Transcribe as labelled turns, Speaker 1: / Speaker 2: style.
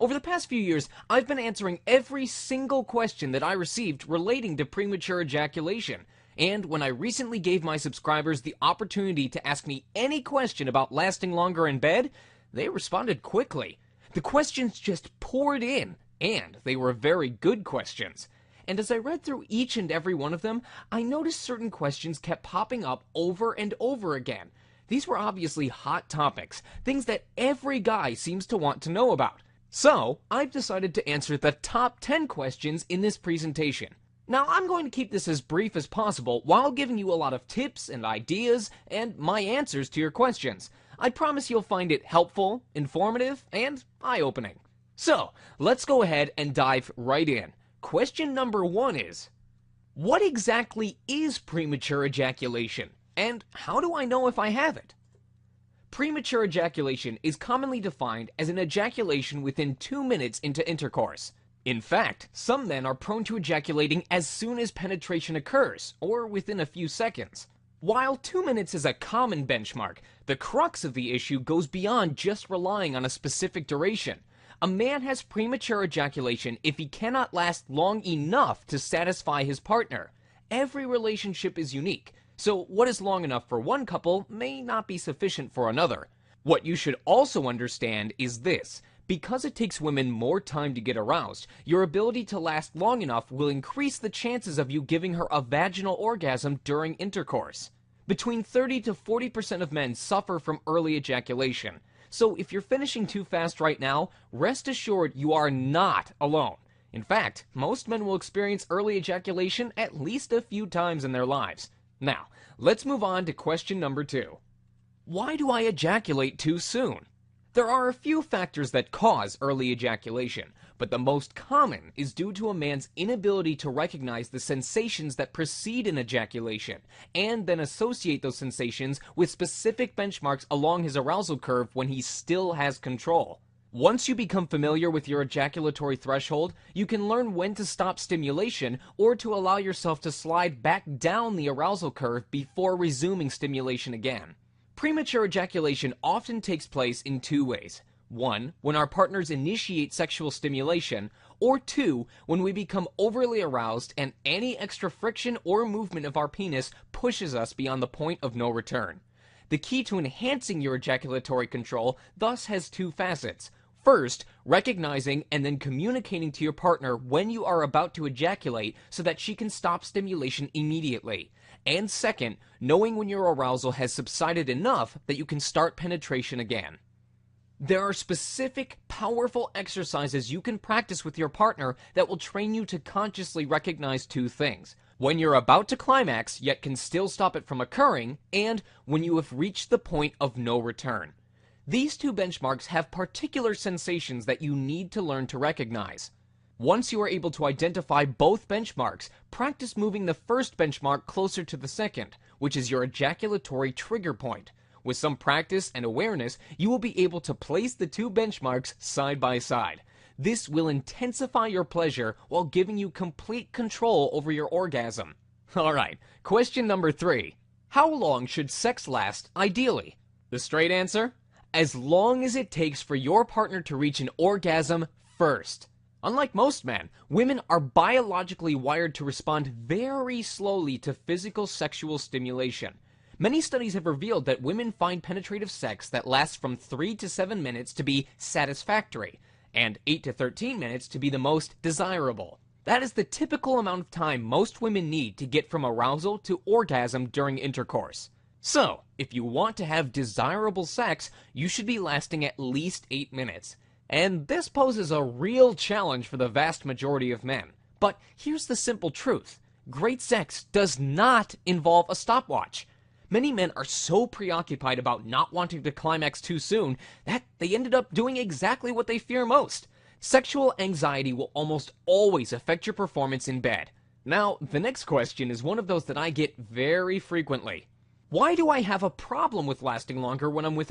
Speaker 1: Over the past few years, I've been answering every single question that I received relating to premature ejaculation. And when I recently gave my subscribers the opportunity to ask me any question about lasting longer in bed, they responded quickly. The questions just poured in, and they were very good questions. And as I read through each and every one of them, I noticed certain questions kept popping up over and over again. These were obviously hot topics, things that every guy seems to want to know about. So, I've decided to answer the top 10 questions in this presentation. Now, I'm going to keep this as brief as possible while giving you a lot of tips and ideas and my answers to your questions. I promise you'll find it helpful, informative, and eye-opening. So, let's go ahead and dive right in. Question number 1 is, what exactly is premature ejaculation, and how do I know if I have it? Premature ejaculation is commonly defined as an ejaculation within 2 minutes into intercourse. In fact, some men are prone to ejaculating as soon as penetration occurs, or within a few seconds. While 2 minutes is a common benchmark, the crux of the issue goes beyond just relying on a specific duration. A man has premature ejaculation if he cannot last long enough to satisfy his partner. Every relationship is unique, so what is long enough for one couple may not be sufficient for another. What you should also understand is this. Because it takes women more time to get aroused, your ability to last long enough will increase the chances of you giving her a vaginal orgasm during intercourse. Between 30 to 40% of men suffer from early ejaculation. So if you're finishing too fast right now, rest assured you are not alone. In fact, most men will experience early ejaculation at least a few times in their lives. Now, let's move on to question number 2. Why do I ejaculate too soon? There are a few factors that cause early ejaculation, but the most common is due to a man's inability to recognize the sensations that precede an ejaculation, and then associate those sensations with specific benchmarks along his arousal curve when he still has control. Once you become familiar with your ejaculatory threshold, you can learn when to stop stimulation or to allow yourself to slide back down the arousal curve before resuming stimulation again. Premature ejaculation often takes place in 2 ways. 1, when our partners initiate sexual stimulation, or 2, when we become overly aroused and any extra friction or movement of our penis pushes us beyond the point of no return. The key to enhancing your ejaculatory control thus has 2 facets. First, recognizing and then communicating to your partner when you are about to ejaculate so that she can stop stimulation immediately. And second, knowing when your arousal has subsided enough that you can start penetration again. There are specific, powerful exercises you can practice with your partner that will train you to consciously recognize 2 things. When you're about to climax, yet can still stop it from occurring, and when you have reached the point of no return. These 2 benchmarks have particular sensations that you need to learn to recognize. Once you are able to identify both benchmarks, practice moving the first benchmark closer to the second, which is your ejaculatory trigger point. With some practice and awareness, you will be able to place the 2 benchmarks side by side. This will intensify your pleasure while giving you complete control over your orgasm. Alright, question number 3. How long should sex last ideally? The straight answer? As long as it takes for your partner to reach an orgasm first. Unlike most men, women are biologically wired to respond very slowly to physical sexual stimulation. Many studies have revealed that women find penetrative sex that lasts from 3 to 7 minutes to be satisfactory, and 8 to 13 minutes to be the most desirable. That is the typical amount of time most women need to get from arousal to orgasm during intercourse. So, if you want to have desirable sex, you should be lasting at least 8 minutes. And this poses a real challenge for the vast majority of men. But here's the simple truth. Great sex does not involve a stopwatch. Many men are so preoccupied about not wanting to climax too soon that they ended up doing exactly what they fear most. Sexual anxiety will almost always affect your performance in bed. Now, the next question is one of those that I get very frequently. Why do I have a problem with lasting longer when I'm with